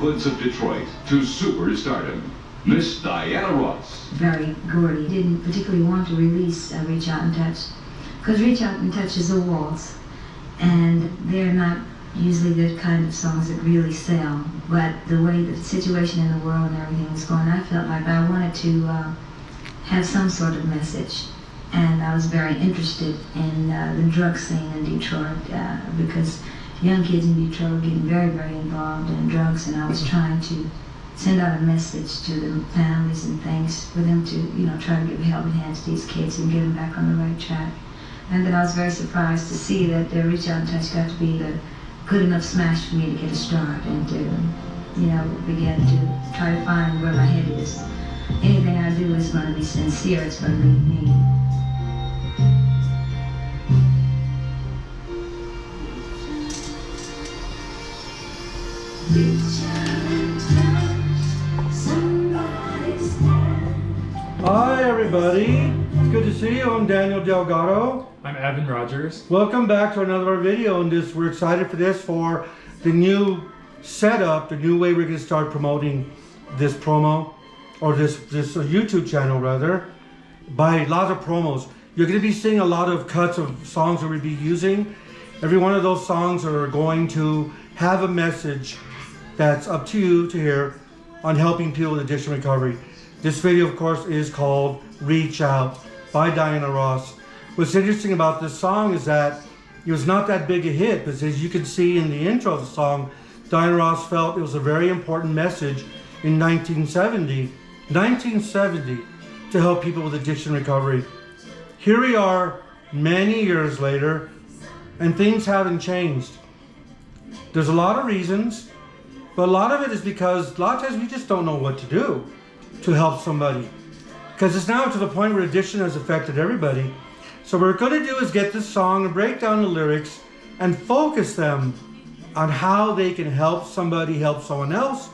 neighborhoods of Detroit to superstardom. Miss Diana Ross. Very Gordy didn't particularly want to release Reach Out and Touch, because Reach Out and Touch is a waltz, and they're not usually the kind of songs that really sell. But the way the situation in the world and everything was going, I felt like I wanted to have some sort of message. And I was very interested in the drug scene in Detroit because young kids in Detroit were getting very, very involved in drugs, and I was trying to send out a message to the families and things for them to, try to give a helping hand to these kids and get them back on the right track. And then I was very surprised to see that the Reach Out and Touch got to be the good enough smash for me to get a start and to, begin to try to find where my head is. Anything I do is going to be sincere, it's going to be me. Hi everybody, it's good to see you. I'm Daniel Delgado. I'm Evan Rogers. Welcome back to another video, and we're excited for the new setup, the new way we're going to start promoting this promo, or this YouTube channel rather, by lots of promos. You're going to be seeing a lot of cuts of songs that we'll be using. Every one of those songs are going to have a message that's up to you to hear on helping people with addiction recovery. This video, of course, is called Reach Out by Diana Ross. What's interesting about this song is that it was not that big a hit, but as you can see in the intro of the song, Diana Ross felt it was a very important message in 1970 to help people with addiction recovery. Here we are many years later, and things haven't changed. There's a lot of reasons, but a lot of it is because a lot of times we just don't know what to do to help somebody, because it's now to the point where addiction has affected everybody. So what we're going to do is get this song and break down the lyrics and focus them on how they can help somebody help someone else,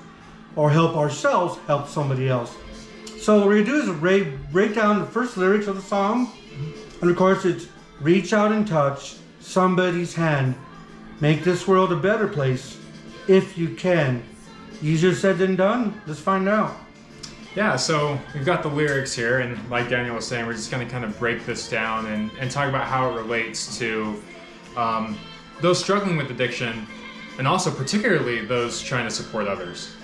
or help ourselves help somebody else. So what we're going to do is break down the first lyrics of the song, and of course it's reach out and touch somebody's hand. Make this world a better place if you can. Easier said than done. Let's find out. Yeah, so we've got the lyrics here, and like Daniel was saying, we're just going to kind of break this down and talk about how it relates to those struggling with addiction, and also particularly those trying to support others.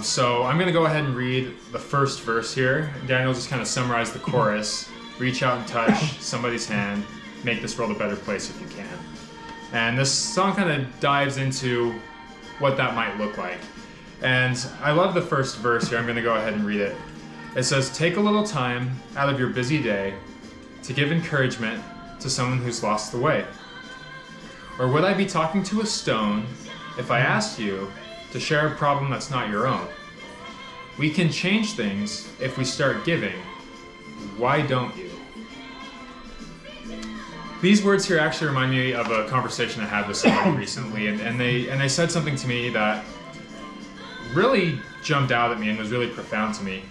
So I'm going to go ahead and read the first verse here. Daniel just kind of summarized the chorus. Reach out and touch somebody's hand. Make this world a better place if you can. And this song kind of dives into what that might look like. And I love the first verse here. I'm going to go ahead and read it. It says, take a little time out of your busy day to give encouragement to someone who's lost the way. Or would I be talking to a stone if I asked you to share a problem that's not your own? We can change things if we start giving. Why don't you? These words here actually remind me of a conversation I had with somebody recently, and they said something to me that really jumped out at me and was really profound to me.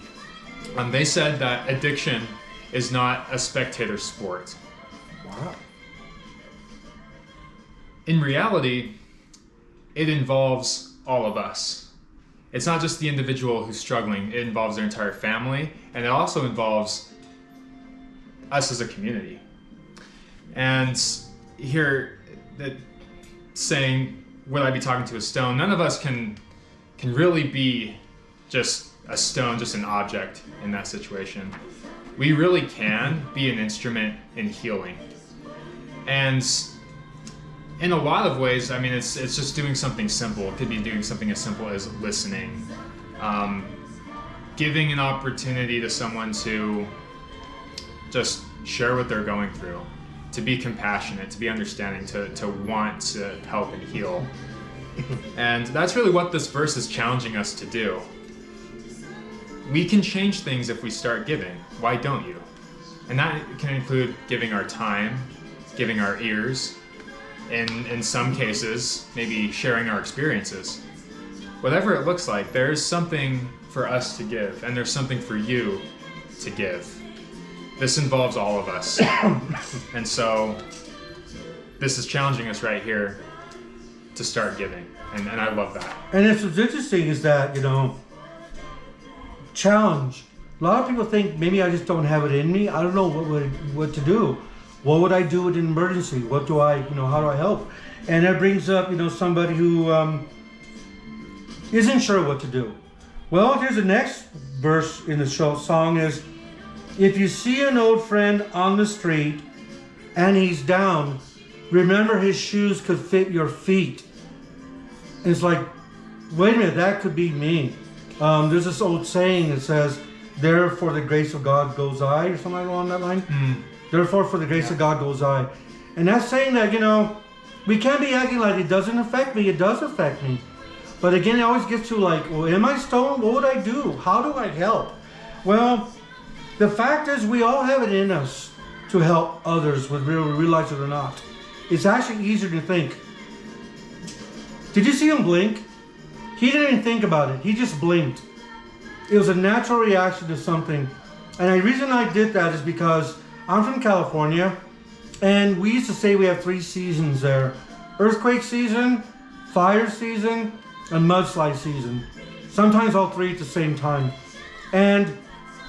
They said that addiction is not a spectator sport. Wow. In reality, it involves all of us. It's not just the individual who's struggling, it involves their entire family, and it also involves us as a community. And here, that saying, would I be talking to a stone? None of us can really be just a stone, just an object in that situation. We really can be an instrument in healing. And in a lot of ways, I mean, it's just doing something simple. It could be doing something as simple as listening, giving an opportunity to someone to just share what they're going through, to be compassionate, to be understanding, to want to help and heal. And that's really what this verse is challenging us to do. We can change things if we start giving. Why don't you? And that can include giving our time, giving our ears, and in some cases, maybe sharing our experiences. Whatever it looks like, there's something for us to give, and there's something for you to give. This involves all of us. And so this is challenging us right here to start giving, and I love that. And it's what's interesting is that, challenge. A lot of people think maybe I just don't have it in me. I don't know what to do. What would I do in an emergency? What do I, how do I help? And that brings up, somebody who isn't sure what to do. Well, here's the next verse in the song is, if you see an old friend on the street and he's down, remember his shoes could fit your feet. And it's like, wait a minute, that could be me. There's this old saying that says, therefore the grace of God goes I, or something along that line. Therefore for the grace of God goes I. And that's saying that, we can't be acting like it doesn't affect me. It does affect me. But again, it always gets to like, well, am I stoned? What would I do? How do I help? Well, the fact is we all have it in us to help others, whether we realize it or not. It's actually easier to think. Did you see him blink? He didn't even think about it. He just blinked. It was a natural reaction to something. And the reason I did that is because I'm from California, and we used to say we have 3 seasons there. Earthquake season, fire season, and mudslide season. Sometimes all 3 at the same time. And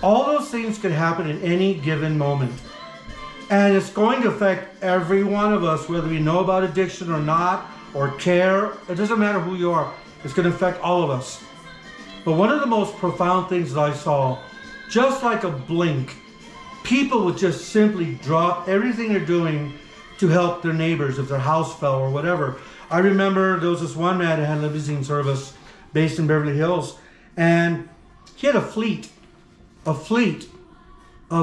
all those things could happen at any given moment. And it's going to affect every one of us, whether we know about addiction or not, or care. It doesn't matter who you are. It's going to affect all of us. But one of the most profound things that I saw, just like a blink, people would just simply drop everything they're doing to help their neighbors if their house fell or whatever. I remember there was this one man that had a limousine service based in Beverly Hills, and he had a fleet of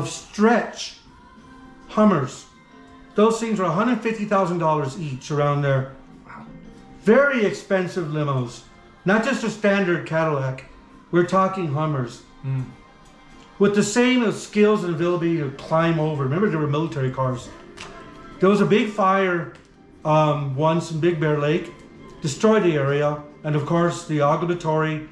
stretch Hummers. Those things were $150,000 each around there. Very expensive limos. Not just a standard Cadillac. We're talking Hummers. With the same skills and ability to climb over. Remember, there were military cars. There was a big fire once in Big Bear Lake. Destroyed the area. And of course, the obligatory